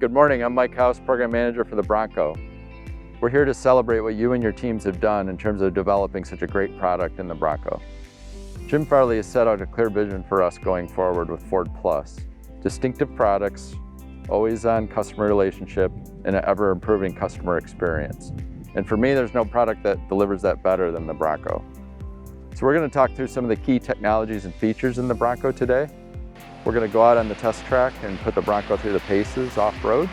Good morning, I'm Mike House, Program Manager for the Bronco. We're here to celebrate what you and your teams have done in terms of developing such a great product in the Bronco. Jim Farley has set out a clear vision for us going forward with Ford Plus. Distinctive products, always on customer relationship, and an ever-improving customer experience. And for me, there's no product that delivers that better than the Bronco. So we're going to talk through some of the key technologies and features in the Bronco today. We're going to go out on the test track and put the Bronco through the paces off-road.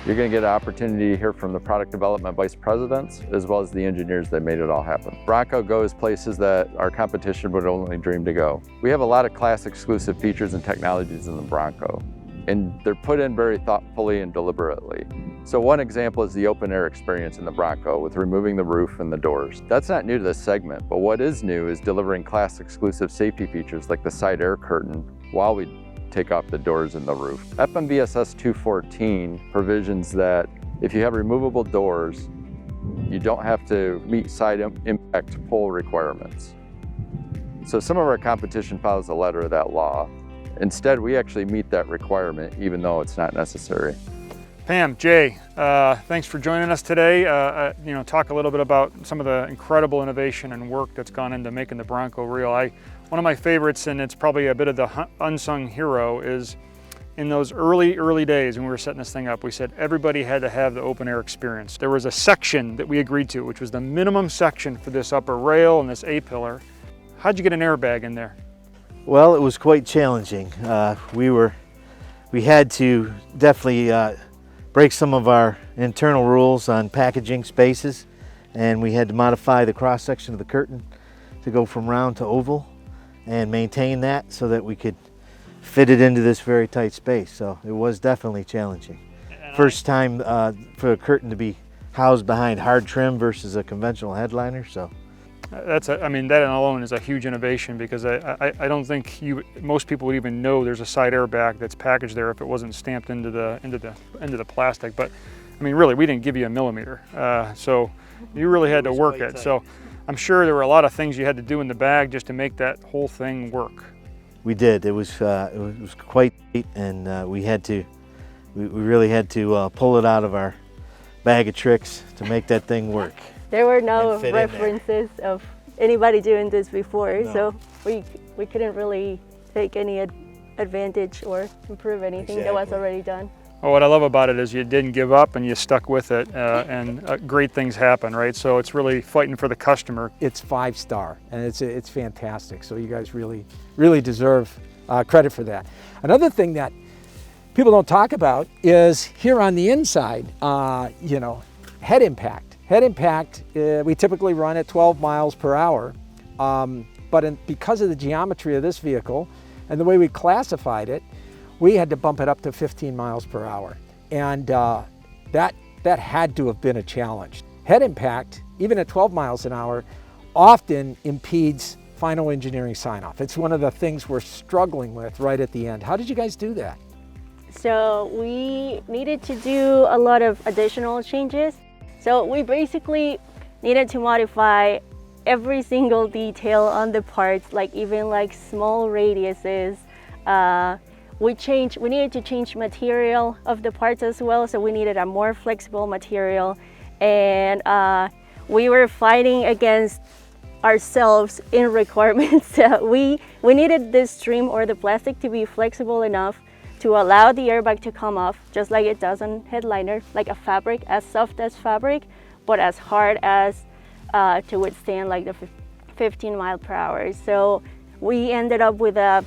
You're going to get an opportunity to hear from the product development vice presidents as well as the engineers that made it all happen. Bronco goes places that our competition would only dream to go. We have a lot of class exclusive features and technologies in the Bronco, and they're put in very thoughtfully and deliberately. So one example is the open air experience in the Bronco with removing the roof and the doors. That's not new to this segment, but what is new is delivering class exclusive safety features like the side air curtain while we take off the doors and the roof. FMVSS 214 provisions that if you have removable doors, you don't have to meet side impact pull requirements. So some of our competition follows the letter of that law. Instead, we actually meet that requirement even though it's not necessary. Pam, Jay, thanks for joining us today. Talk a little bit about some of the incredible innovation and work that's gone into making the Bronco real. One of my favorites, and it's probably a bit of the unsung hero, is in those early days when we were setting this thing up, we said everybody had to have the open air experience. There was a section that we agreed to, which was the minimum section for this upper rail and this A-pillar. How'd you get an airbag in there? Well, it was quite challenging. We had to definitely break some of our internal rules on packaging spaces, and we had to modify the cross section of the curtain to go from round to oval and maintain that so that we could fit it into this very tight space. So it was definitely challenging. First time for a curtain to be housed behind hard trim versus a conventional headliner. So that alone is a huge innovation, because I don't think most people would even know there's a side airbag that's packaged there if it wasn't stamped into the plastic. But I mean, really, we didn't give you a millimeter, so you really had to work it. So I'm sure there were a lot of things you had to do in the bag just to make that whole thing work. We did. It was quite neat, and we really had to pull it out of our bag of tricks to make that thing work. There were no references of anybody doing this before, no. So we couldn't really take any advantage or improve anything that was already done. Well, what I love about it is you didn't give up and you stuck with it, and great things happen, right? So it's really fighting for the customer. It's 5-star, and it's fantastic. So you guys really deserve credit for that. Another thing that people don't talk about is here on the inside, head impact. Head impact, we typically run at 12 miles per hour, but because of the geometry of this vehicle and the way we classified it, we had to bump it up to 15 miles per hour. And that had to have been a challenge. Head impact, even at 12 miles an hour, often impedes final engineering sign-off. It's one of the things we're struggling with right at the end. How did you guys do that? So we needed to do a lot of additional changes. So we basically needed to modify every single detail on the parts, even small radiuses. We needed to change material of the parts as well, so we needed a more flexible material, and we were fighting against ourselves in requirements. We needed this trim or the plastic to be flexible enough to allow the airbag to come off just like it does on headliner, like a fabric, as soft as fabric, but as hard as to withstand the 15 mile per hour. So we ended up with a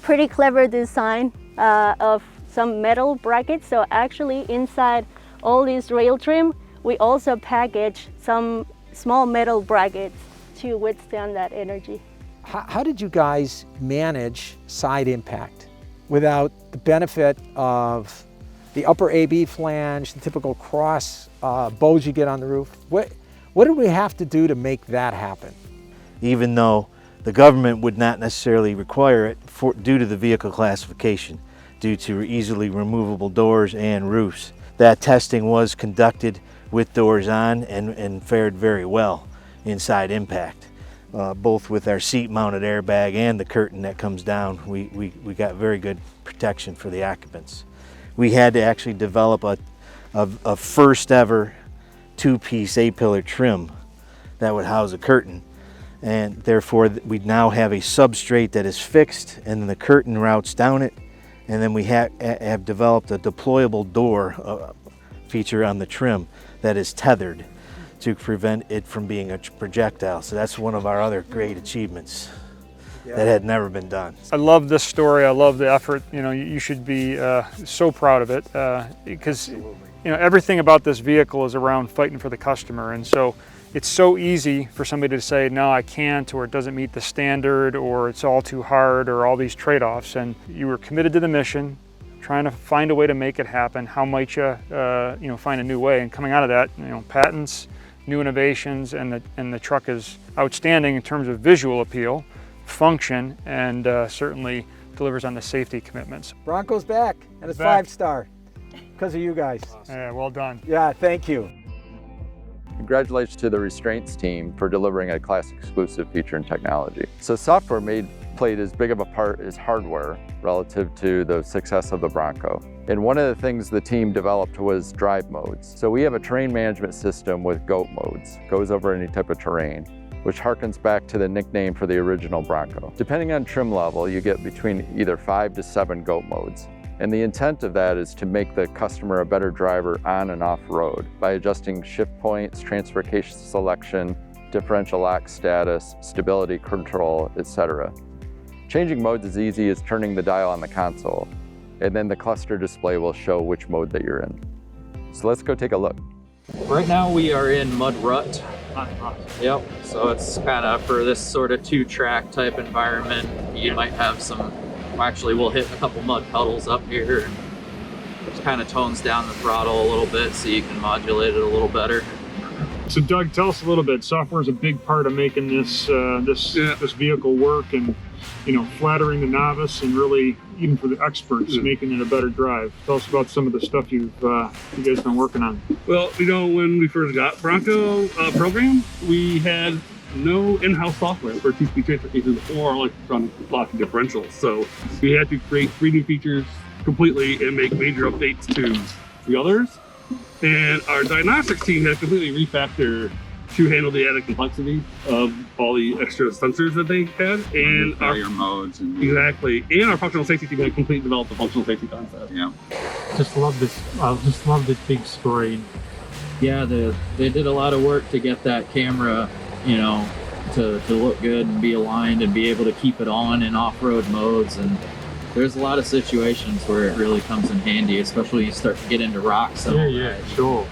pretty clever design of some metal brackets. So actually inside all this rail trim, we also packaged some small metal brackets to withstand that energy. How did you guys manage side impact without the benefit of the upper AB flange, the typical cross bows you get on the roof? What did we have to do to make that happen? Even though the government would not necessarily require it due to the vehicle classification, due to easily removable doors and roofs. That testing was conducted with doors on and fared very well in side impact. Both with our seat-mounted airbag and the curtain that comes down, we got very good protection for the occupants. we had to actually develop a first ever two-piece A-pillar trim that would house a curtain. And therefore we now have a substrate that is fixed, and then the curtain routes down it. And then we have developed a deployable door feature on the trim that is tethered to prevent it from being a projectile. So that's one of our other great achievements that had never been done. I love this story. I love the effort. You know, you should be so proud of it because you know, everything about this vehicle is around fighting for the customer. And so it's so easy for somebody to say, no, I can't, or it doesn't meet the standard, or it's all too hard, or all these trade-offs. And you were committed to the mission, trying to find a way to make it happen. How might you, you know, find a new way? And coming out of that, you know, patents, new innovations, and the truck is outstanding in terms of visual appeal, function, and certainly delivers on the safety commitments. Bronco's back, and it's Back. 5-star because of you guys. Yeah, well done. Yeah, thank you. Congratulations to the restraints team for delivering a class exclusive feature and technology. So software played as big of a part as hardware relative to the success of the Bronco. And one of the things the team developed was drive modes. So we have a terrain management system with GOAT modes, goes over any type of terrain, which harkens back to the nickname for the original Bronco. Depending on trim level, you get between either 5 to 7 GOAT modes. And the intent of that is to make the customer a better driver on and off road by adjusting shift points, transfer case selection, differential lock status, stability control, etc. Changing modes is easy as turning the dial on the console, and then the cluster display will show which mode that you're in. So let's go take a look. Right now we are in mud rut. Yep, so it's kind of for this sort of 2-track type environment. You might have some, actually we'll hit a couple mud puddles up here, and it kind of tones down the throttle a little bit so you can modulate it a little better. So Doug, tell us a little bit. Software is a big part of making this this vehicle work, and you know, flattering the novice, and really even for the experts, making it a better drive. Tell us about some of the stuff you guys been working on. Well, you know, when we first got Bronco program, we had no in-house software for two-speed transfer cases or electronic locking differentials. So we had to create 3 new features completely and make major updates to the others. And our diagnostics team had to completely refactor to handle the added complexity of all the extra sensors that they had, and our failure modes, and exactly, and our functional safety team had completely developed the functional safety concept. yeah. Just love this. I just love this big story. Yeah, they did a lot of work to get that camera, you know, to look good and be aligned and be able to keep it on in off-road modes. And there's a lot of situations where it really comes in handy, especially when you start to get into rocks. Yeah, sure.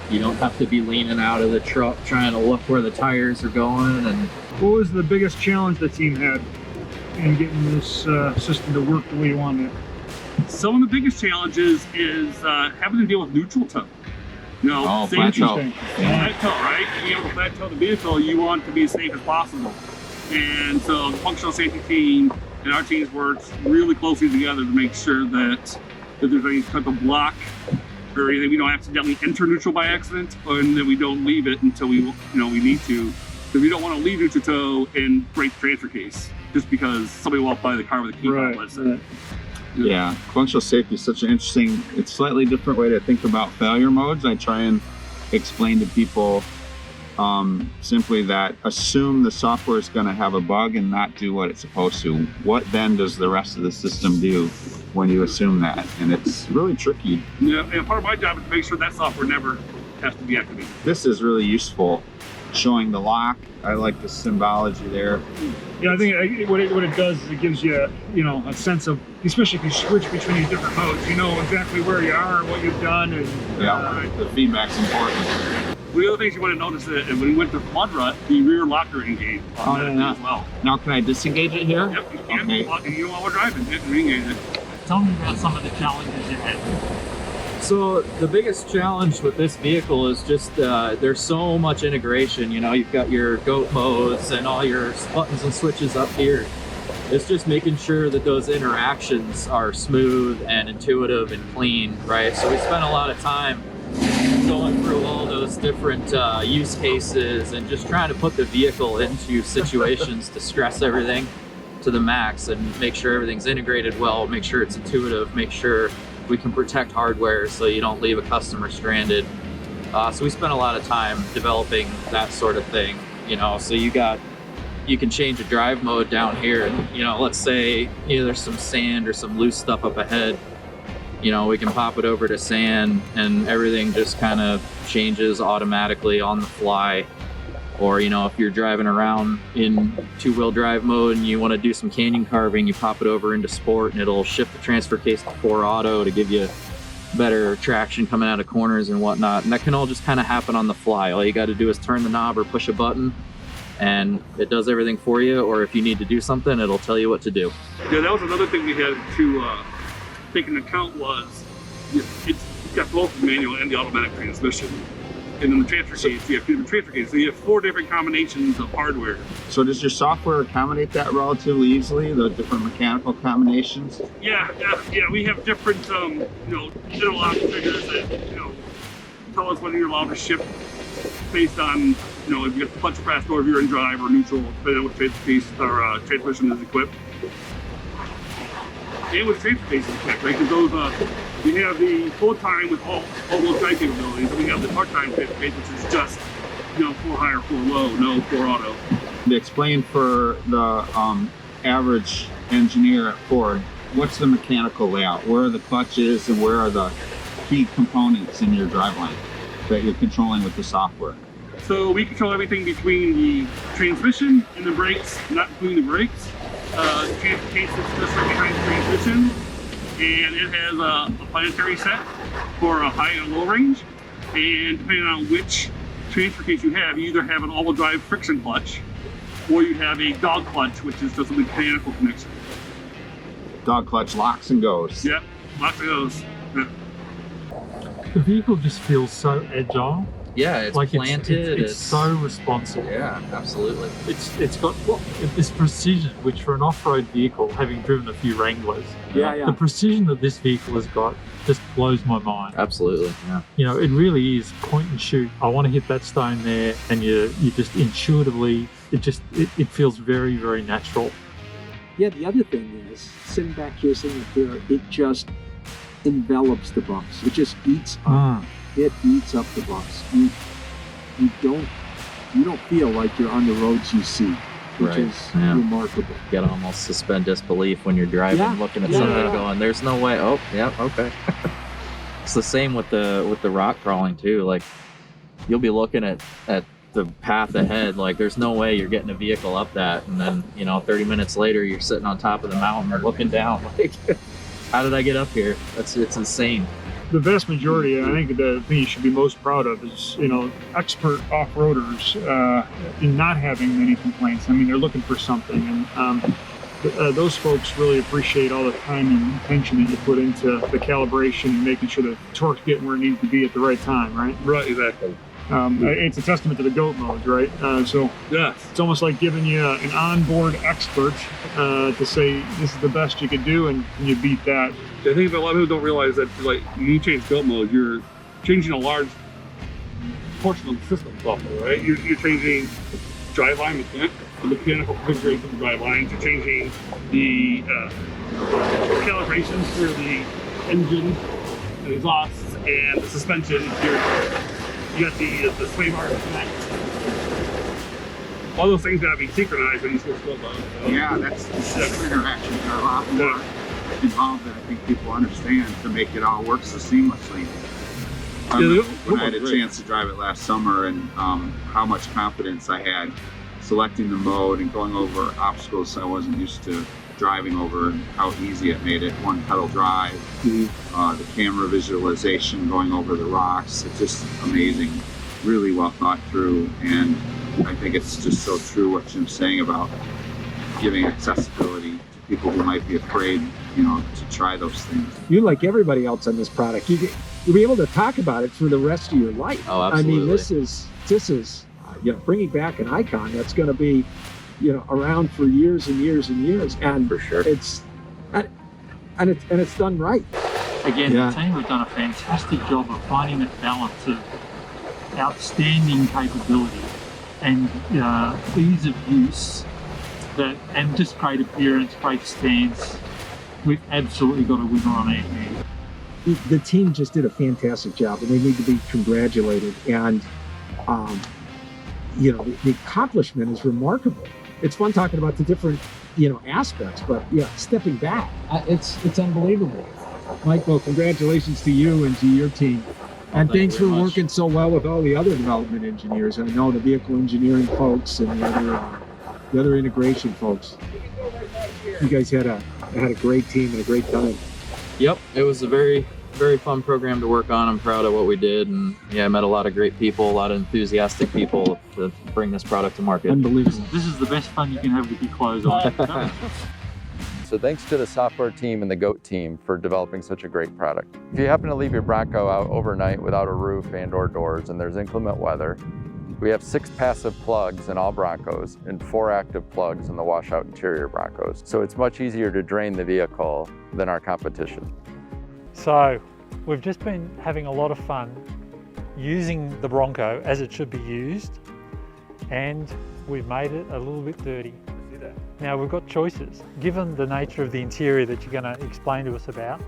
You don't have to be leaning out of the truck trying to look where the tires are going. And What was the biggest challenge the team had in getting this system to work the way you wanted it? Some of the biggest challenges is having to deal with neutral toe. You know, Oh, safety plateau. thing. Plateau, right? Being able to plateau the vehicle, you want it to be as safe as possible. And so the functional safety team and our teams worked really closely together to make sure that if there's any type of block or anything, we don't accidentally enter neutral by accident, and then we don't leave it until we need to. Because we don't want to leave neutral toe and break the transfer case just because somebody walked by the car with a key fob, let's say. Yeah, functional safety is such an interesting, it's slightly different way to think about failure modes. I try and explain to people simply that assume the software is going to have a bug and not do what it's supposed to. What then does the rest of the system do when you assume that? And it's really tricky. Yeah, and part of my job is to make sure that software never has to be activated. This is really useful, showing the lock. I like the symbology there. Yeah, I think what it does is it gives you, you know, a sense of, especially if you switch between these different modes, you know exactly where you are and what you've done. And Yeah, the feedback's important. One of the other things you want to notice is that when we went to mud rut, the rear locker engaged on that as well. Now, can I disengage it here? Yep, you can. Okay. You know, while we're driving, you can re-engage it. Tell me about some of the challenges you had. so the biggest challenge with this vehicle is just there's so much integration. You know, you've got your GOAT modes and all your buttons and switches up here. It's just making sure that those interactions are smooth and intuitive and clean, right? So we spent a lot of time going through all those different use cases and just trying to put the vehicle into situations to stress everything to the max and make sure everything's integrated well, make sure it's intuitive, make sure we can protect hardware so you don't leave a customer stranded. So we spent a lot of time developing that sort of thing, you know. So you can change a drive mode down here, and you know, let's say there's some sand or some loose stuff up ahead. You know, we can pop it over to sand and everything just kind of changes automatically on the fly. Or, you know, if you're driving around in two-wheel drive mode and you want to do some canyon carving, you pop it over into sport and it'll shift the transfer case to 4 auto to give you better traction coming out of corners and whatnot. And that can all just kind of happen on the fly. All you got to do is turn the knob or push a button and it does everything for you. Or if you need to do something, it'll tell you what to do. Yeah, that was another thing we had to take into account was it's got both the manual and the automatic transmission. And then the transfer case, you have 2 different transfer cases. So you have 4 different combinations of hardware. So does your software accommodate that relatively easily, the different mechanical combinations? Yeah. We have different, you know, analog figures that, you know, tell us whether you're allowed to ship based on, you know, if you get the clutch pressed or if you're in drive or neutral, depending on what transfer case or transmission is equipped. And with transfer cases equipped, right? Because those, we have the full time with all those drive capabilities, and we have the part-time transfer case, which is just, you know, 4 high or 4 low, no 4 auto. To explain for the average engineer at Ford, what's the mechanical layout? Where are the clutches and where are the key components in your driveline that you're controlling with the software? So we control everything between the transmission and the brakes, not between the brakes. The transfer case is just right behind the transmission, and it has a planetary set for a high and low range. And depending on which transfer case you either have an all-wheel drive friction clutch, or you have a dog clutch, which is just a mechanical connection. Dog clutch locks and goes. Yep, lots of those. Yeah. The vehicle just feels so agile. Yeah, it's like planted. It's so responsive. Yeah, absolutely. It's got this precision, which for an off-road vehicle, having driven a few Wranglers, the precision that this vehicle has got just blows my mind. Absolutely, yeah. You know, it really is point and shoot. I want to hit that stone there, and you just intuitively, it feels very, very natural. Yeah, the other thing is, sitting back here, sitting up here, it just envelops the bumps. It just eats up. It eats up the bumps. You don't feel like you're on the roads you see, which is remarkable. You gotta almost suspend disbelief when you're driving, looking at something going, there's no way. Oh, yeah, okay. It's the same with the rock crawling too. Like, you'll be looking at the path ahead, like there's no way you're getting a vehicle up that, and then, you know, 30 minutes later you're sitting on top of the mountain or looking down, like, how did I get up here? It's insane. The vast majority, I think the thing you should be most proud of is, you know, expert off-roaders in not having many complaints. I mean, they're looking for something, and those folks really appreciate all the time and attention that you put into the calibration and making sure the torque's getting where it needs to be at the right time, right? Right, exactly. It's a testament to the GOAT modes, right? So yeah, it's almost like giving you an onboard expert to say this is the best you could do, and you beat that. I think a lot of people don't realize that, like, when you change GOAT mode, you're changing a large portion of the system software, right? You're changing driveline, the mechanical configuration of the drivelines. You're changing the calibrations for the engine, the exhaust, and the suspension. You got the sway bar connect. All those things gotta be synchronized when you switch GOAT mode. Yeah, that's interactions are a lot more involved than I think people understand to make it all work so seamlessly. When I had a chance to drive it last summer, and how much confidence I had selecting the mode and going over obstacles I wasn't used to driving over, and how easy it made it. One pedal drive, the camera visualization going over the rocks, it's just amazing. Really well thought through, and I think it's just so true what Jim's saying about giving accessibility to people who might be afraid, you know, to try those things. You, like everybody else on this product, you'll be able to talk about it for the rest of your life. Oh, absolutely. I mean, this is you know, bringing back an icon that's going to be, you know, around for years and years and years, and for sure, it's done right. Again, the team have done a fantastic job of finding that balance of outstanding capability and ease of use, and just great appearance, great stance. We've absolutely got a winner on our hands. the team just did a fantastic job, and they need to be congratulated. And you know, the accomplishment is remarkable. It's fun talking about the different, you know, aspects, but yeah, stepping back, it's unbelievable. Michael, congratulations to you and to your team. And thanks for working so well with all the other development engineers. I know the vehicle engineering folks and the other integration folks. You guys had a great team and a great time. Yep, it was a very fun program to work on. I'm proud of what we did, and yeah, I met a lot of great people, a lot of enthusiastic people to bring this product to market. Unbelievable. This is the best fun you can have with your clothes on. So thanks to the software team and the GOAT team for developing such a great product. If you happen to leave your Bronco out overnight without a roof and/or doors and there's inclement weather, we have 6 passive plugs in all Broncos and 4 active plugs in the washout interior Broncos. So it's much easier to drain the vehicle than our competition. So we've just been having a lot of fun using the Bronco as it should be used, and we've made it a little bit dirty. Now we've got choices. Given the nature of the interior that you're going to explain to us about,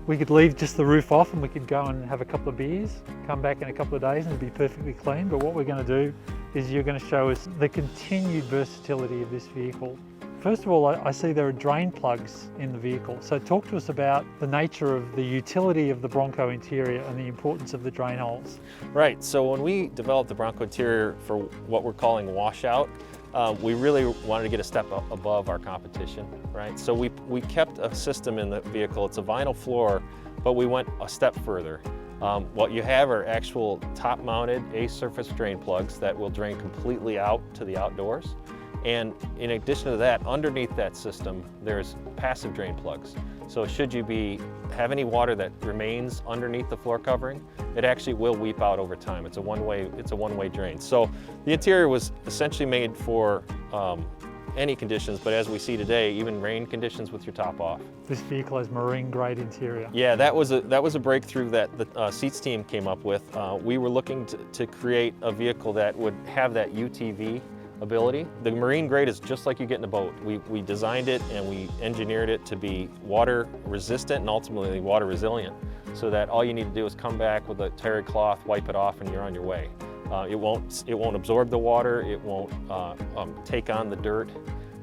we could leave just the roof off and we could go and have a couple of beers, come back in a couple of days and it'd be perfectly clean. But what we're going to do is you're going to show us the continued versatility of this vehicle. First of all, I see there are drain plugs in the vehicle. So talk to us about the nature of the utility of the Bronco interior and the importance of the drain holes. Right, so when we developed the Bronco interior for what we're calling washout, we really wanted to get a step above our competition, right? So we kept a system in the vehicle. It's a vinyl floor, but we went a step further. What you have are actual top-mounted A-surface drain plugs that will drain completely out to the outdoors. And in addition to that, underneath that system, there's passive drain plugs. So should you have any water that remains underneath the floor covering, it actually will weep out over time. It's a one-way drain. So the interior was essentially made for any conditions, but as we see today, even rain conditions with your top off. This vehicle has marine grade interior. Yeah, that was a breakthrough that the seats team came up with. We were looking to create a vehicle that would have that UTV ability. The marine grade is just like you get in a boat. We designed it and we engineered it to be water resistant and ultimately water resilient, so that all you need to do is come back with a terry cloth, wipe it off, and you're on your way. It won't absorb the water, it won't take on the dirt,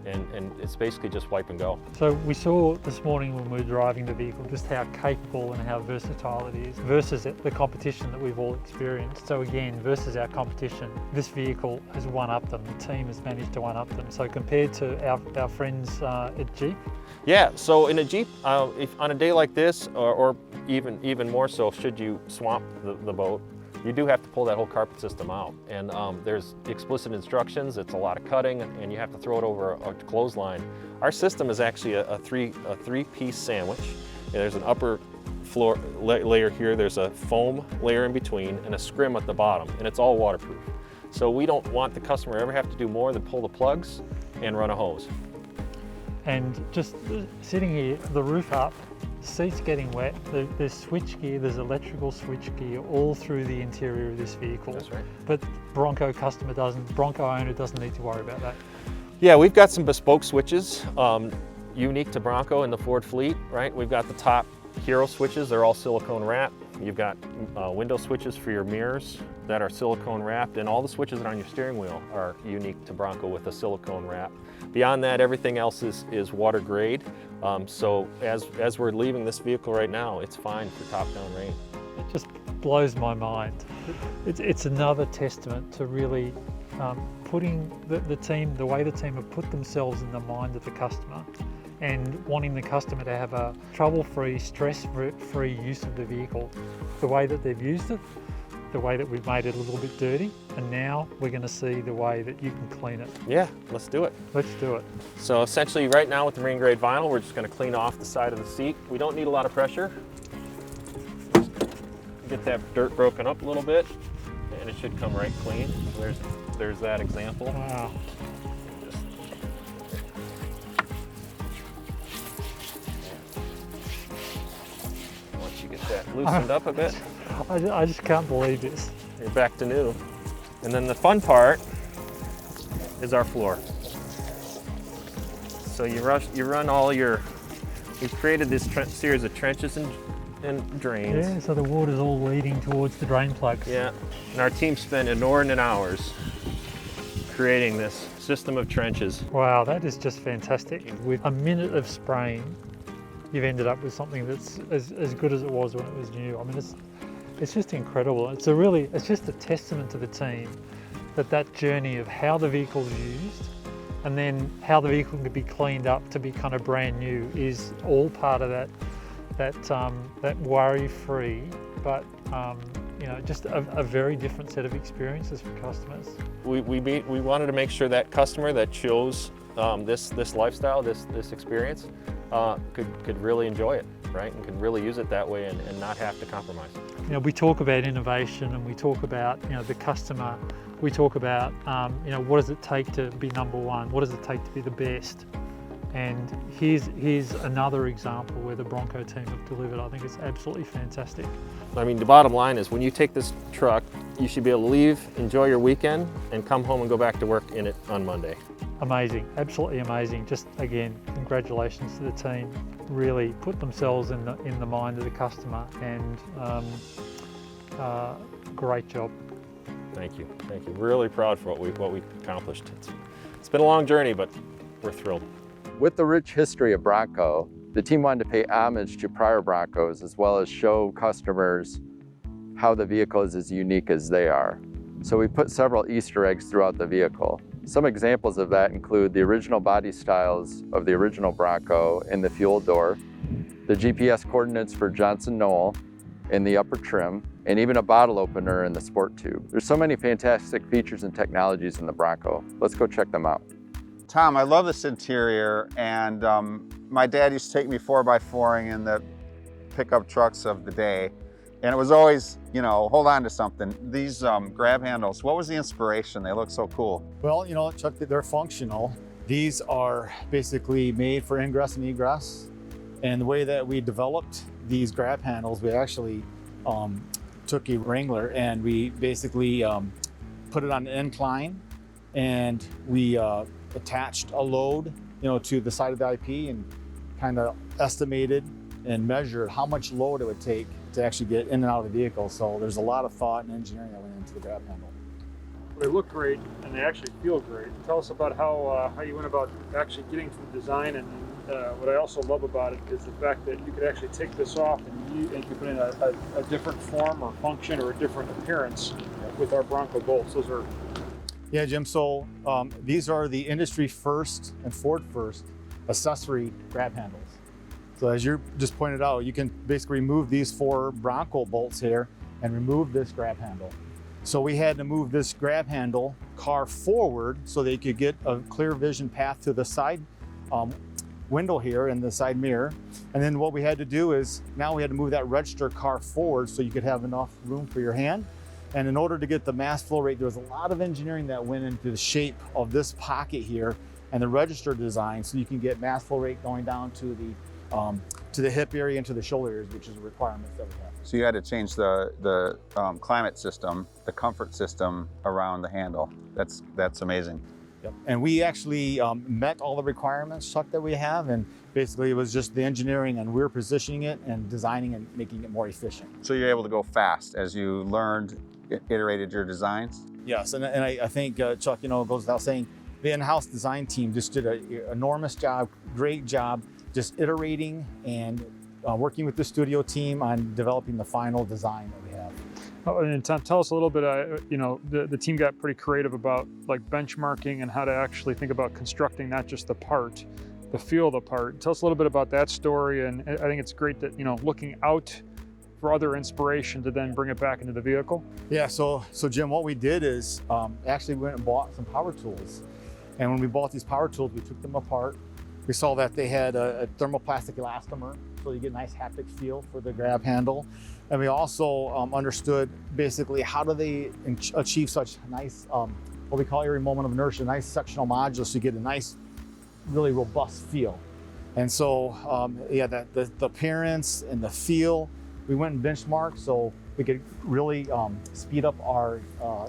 and it's basically just wipe and go. So we saw this morning when we were driving the vehicle just how capable and how versatile it is versus the competition that we've all experienced. So again, versus our competition, this vehicle has one-upped them. The team has managed to one-up them. So compared to our friends at Jeep? Yeah, so in a Jeep, if on a day like this, or even more so, should you swamp the boat, you do have to pull that whole carpet system out. And there's explicit instructions, it's a lot of cutting, and you have to throw it over a clothesline. Our system is actually a three-piece sandwich. There's an upper floor layer here, there's a foam layer in between, and a scrim at the bottom, and it's all waterproof. So we don't want the customer to ever have to do more than pull the plugs and run a hose. And just sitting here, the roof up, seats getting wet, there's switch gear, there's electrical switch gear all through the interior of this vehicle. That's right. But Bronco owner doesn't need to worry about that. Yeah, we've got some bespoke switches, unique to Bronco in the Ford fleet, right? We've got the top Hero switches, they're all silicone wrapped. You've got window switches for your mirrors that are silicone wrapped, and all the switches that are on your steering wheel are unique to Bronco with a silicone wrap. Beyond that, everything else is water grade. So as we're leaving this vehicle right now, it's fine for top-down rain. It just blows my mind. It's another testament to really putting the way the team have put themselves in the mind of the customer and wanting the customer to have a trouble-free, stress-free use of the vehicle. The way that they've used it, the way that we've made it a little bit dirty, and now we're going to see the way that you can clean it. Yeah, let's do it. Let's do it. So essentially right now with the marine grade vinyl, we're just going to clean off the side of the seat. We don't need a lot of pressure. Get that dirt broken up a little bit, and it should come right clean. There's that example. Wow. Once you get that loosened up a bit, I just can't believe this. you're back to new. And then the fun part is our floor. So we've created this series of trenches and and drains. Yeah, so the water's all leading towards the drain plugs. Yeah, and our team spent inordinate hours creating this system of trenches. Wow, that is just fantastic. With a minute of spraying, you've ended up with something that's as good as it was when it was new. I mean, it's just incredible. It's just a testament to the team that journey of how the vehicle's used and then how the vehicle can be cleaned up to be kind of brand new is all part of that worry-free, but just a very different set of experiences for customers. We wanted to make sure that customer that chose this lifestyle, this experience, could really enjoy it, right, and could really use it that way and not have to compromise. We talk about innovation and we talk about the customer. We talk about what does it take to be number one? What does it take to be the best? And here's another example where the Bronco team have delivered. I think it's absolutely fantastic. I mean, the bottom line is when you take this truck, you should be able to leave, enjoy your weekend, and come home and go back to work in it on Monday. Amazing, absolutely amazing. Just again, congratulations to the team. Really put themselves in the mind of the customer, and great job. Thank you. Really proud for what we accomplished. It's been a long journey, but we're thrilled. With the rich history of Bronco, the team wanted to pay homage to prior Broncos as well as show customers how the vehicle is as unique as they are. So we put several Easter eggs throughout the vehicle. Some examples of that include the original body styles of the original Bronco in the fuel door, the GPS coordinates for Johnson Knoll in the upper trim, and even a bottle opener in the sport tube. There's so many fantastic features and technologies in the Bronco. Let's go check them out. Tom, I love this interior, and my dad used to take me 4x4ing in the pickup trucks of the day, and it was always, hold on to something. These grab handles, what was the inspiration? They look so cool. Well, Chuck, they're functional. These are basically made for ingress and egress, and the way that we developed these grab handles, we actually took a Wrangler and we basically put it on an incline, and we attached a load, to the side of the IP and kind of estimated and measured how much load it would take to actually get in and out of the vehicle. So there's a lot of thought and engineering that went into the grab handle. They look great and they actually feel great. Tell us about how you went about actually getting to the design, and what I also love about it is the fact that you could actually take this off and you could put in a different form or function or a different appearance with our Bronco bolts. Those are Yeah, Jim, so these are the industry first and Ford first accessory grab handles. So as you just pointed out, you can basically remove these 4 Bronco bolts here and remove this grab handle. So we had to move this grab handle car forward so they could get a clear vision path to the side window here in the side mirror. And then what we had to do is now we had to move that register car forward so you could have enough room for your hand. And in order to get the mass flow rate, there was a lot of engineering that went into the shape of this pocket here and the register design, so you can get mass flow rate going down to the hip area and to the shoulder areas, which is a requirement that we have. So you had to change the climate system, the comfort system around the handle. That's amazing. Yep. And we actually met all the requirements, Chuck, that we have, and basically it was just the engineering, and we're positioning it and designing and making it more efficient. So you're able to go fast as you learned, iterated your designs? Yes, and I think, Chuck, it goes without saying, the in-house design team just did an enormous job, great job, just iterating and working with the studio team on developing the final design that we have. Oh, and tell us a little bit, the team got pretty creative about like benchmarking and how to actually think about constructing not just the part, the feel of the part. Tell us a little bit about that story, and I think it's great that, looking out for other inspiration to then bring it back into the vehicle. Yeah, so Jim, what we did is actually we went and bought some power tools. And when we bought these power tools, we took them apart. We saw that they had a thermoplastic elastomer, so you get a nice haptic feel for the grab handle. And we also understood basically how do they achieve such nice, what we call area moment of inertia, nice sectional modulus, so you get a nice, really robust feel. And so, the appearance and the feel, we went and benchmarked so we could really speed up our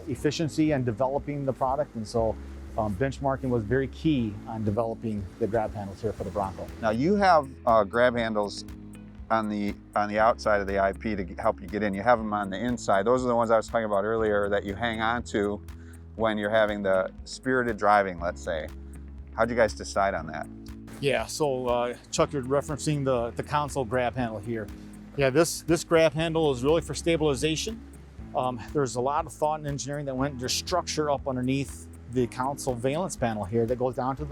efficiency and developing the product. And so benchmarking was very key on developing the grab handles here for the Bronco. Now you have grab handles on the outside of the IP to help you get in. You have them on the inside. Those are the ones I was talking about earlier that you hang on to when you're having the spirited driving, let's say. How'd you guys decide on that? Yeah, so Chuck, you're referencing the console grab handle here. Yeah, this grab handle is really for stabilization. There's a lot of thought and engineering that went into structure up underneath the console valence panel here that goes down to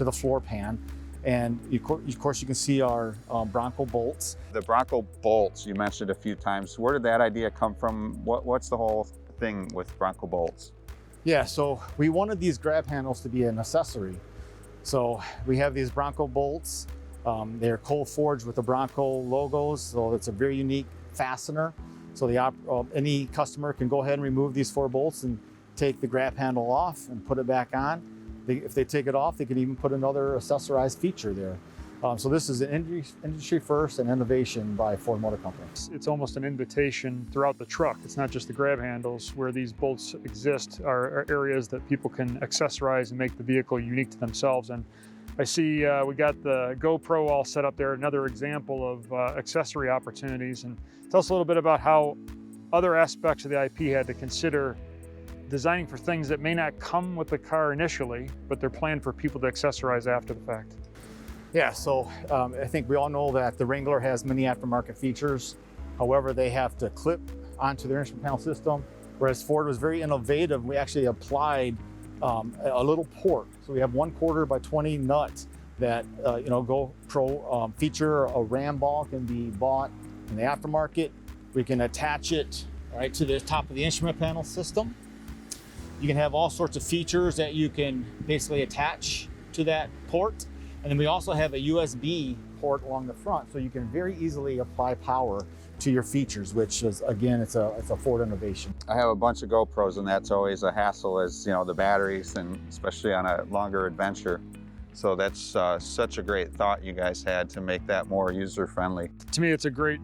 the floor pan. And of course you can see our Bronco bolts. The Bronco bolts you mentioned a few times. Where did that idea come from? What's the whole thing with Bronco bolts? Yeah, so we wanted these grab handles to be an accessory. So we have these Bronco bolts. They're cold forged with the Bronco logos, so it's a very unique fastener. So any customer can go ahead and remove these 4 bolts and take the grab handle off and put it back on. If they take it off, they can even put another accessorized feature there. So this is an industry first and innovation by Ford Motor Company. It's almost an invitation throughout the truck. It's not just the grab handles. Where these bolts exist are areas that people can accessorize and make the vehicle unique to themselves. And I see we got the GoPro all set up there, another example of accessory opportunities. And tell us a little bit about how other aspects of the IP had to consider designing for things that may not come with the car initially, but they're planned for people to accessorize after the fact. Yeah, so I think we all know that the Wrangler has many aftermarket features. However, they have to clip onto their instrument panel system, whereas Ford was very innovative. We actually applied a little port. So we have 1/4 by 20 nut that GoPro feature. A ram ball can be bought in the aftermarket. We can attach it right to the top of the instrument panel system. You can have all sorts of features that you can basically attach to that port. And then we also have a USB port along the front, so you can very easily apply power to your features, which is, again, it's a Ford innovation. I have a bunch of GoPros, and that's always a hassle, as you know, the batteries, and especially on a longer adventure. So that's such a great thought you guys had to make that more user-friendly. To me, it's a great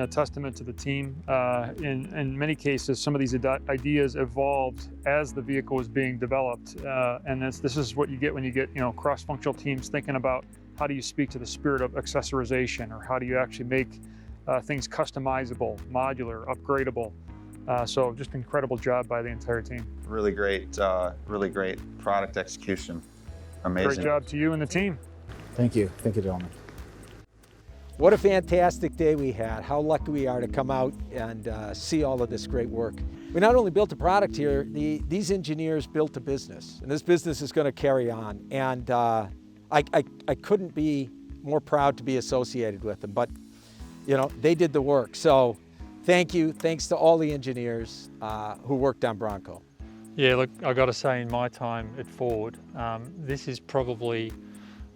testament to the team. In many cases, some of these ideas evolved as the vehicle was being developed, and this is what you get when you get cross-functional teams thinking about how do you speak to the spirit of accessorization, or how do you actually make things customizable, modular, upgradable. So just incredible job by the entire team. Really great product execution. Amazing. Great job to you and the team. Thank you, gentlemen. What a fantastic day we had. How lucky we are to come out and see all of this great work. We not only built a product here, these engineers built a business, and this business is going to carry on. And I couldn't be more proud to be associated with them, but they did the work. So thank you. Thanks to all the engineers who worked on Bronco. Yeah, look, I got to say, in my time at Ford, this is probably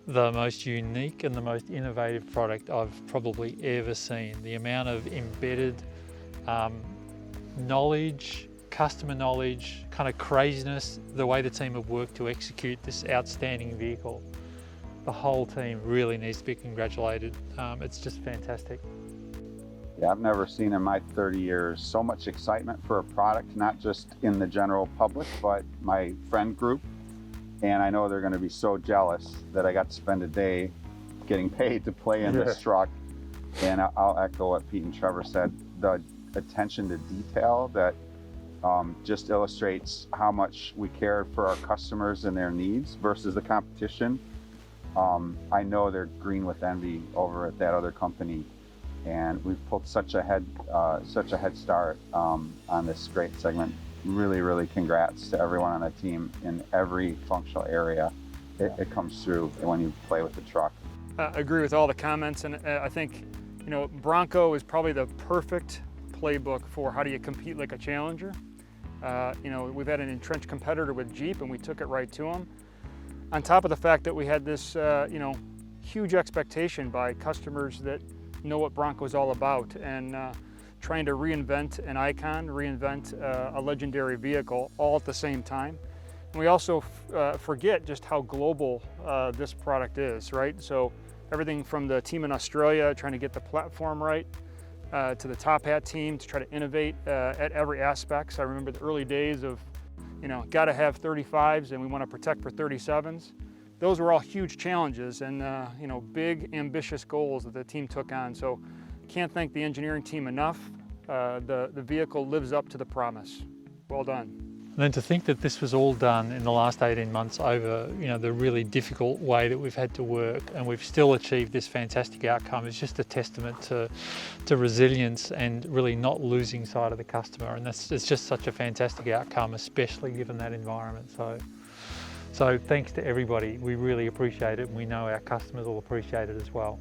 the most unique and the most innovative product I've probably ever seen. The amount of embedded knowledge, customer knowledge, kind of craziness, the way the team have worked to execute this outstanding vehicle. The whole team really needs to be congratulated. It's just fantastic. Yeah, I've never seen in my 30 years so much excitement for a product, not just in the general public, but my friend group. And I know they're going to be so jealous that I got to spend a day getting paid to play in this truck. And I'll echo what Pete and Trevor said. The attention to detail that just illustrates how much we care for our customers and their needs versus the competition. I know they're green with envy over at that other company. And we've pulled such a head start on this great segment. Really, really congrats to everyone on the team in every functional area. It comes through when you play with the truck. I agree with all the comments, and I think Bronco is probably the perfect playbook for how do you compete like a challenger. We've had an entrenched competitor with Jeep, and we took it right to them. On top of the fact that we had this huge expectation by customers that know what Bronco is all about, and trying to reinvent an icon, reinvent a legendary vehicle all at the same time. And we also forget just how global this product is, right? So everything from the team in Australia trying to get the platform right, to the Top Hat team to try to innovate at every aspect. So I remember the early days of, got to have 35s and we want to protect for 37s. Those were all huge challenges and big ambitious goals that the team took on. So can't thank the engineering team enough. The vehicle lives up to the promise. Well done. And then to think that this was all done in the last 18 months over, the really difficult way that we've had to work, and we've still achieved this fantastic outcome is just a testament to resilience and really not losing sight of the customer. And it's just such a fantastic outcome, especially given that environment. So thanks to everybody. We really appreciate it, and we know our customers will appreciate it as well.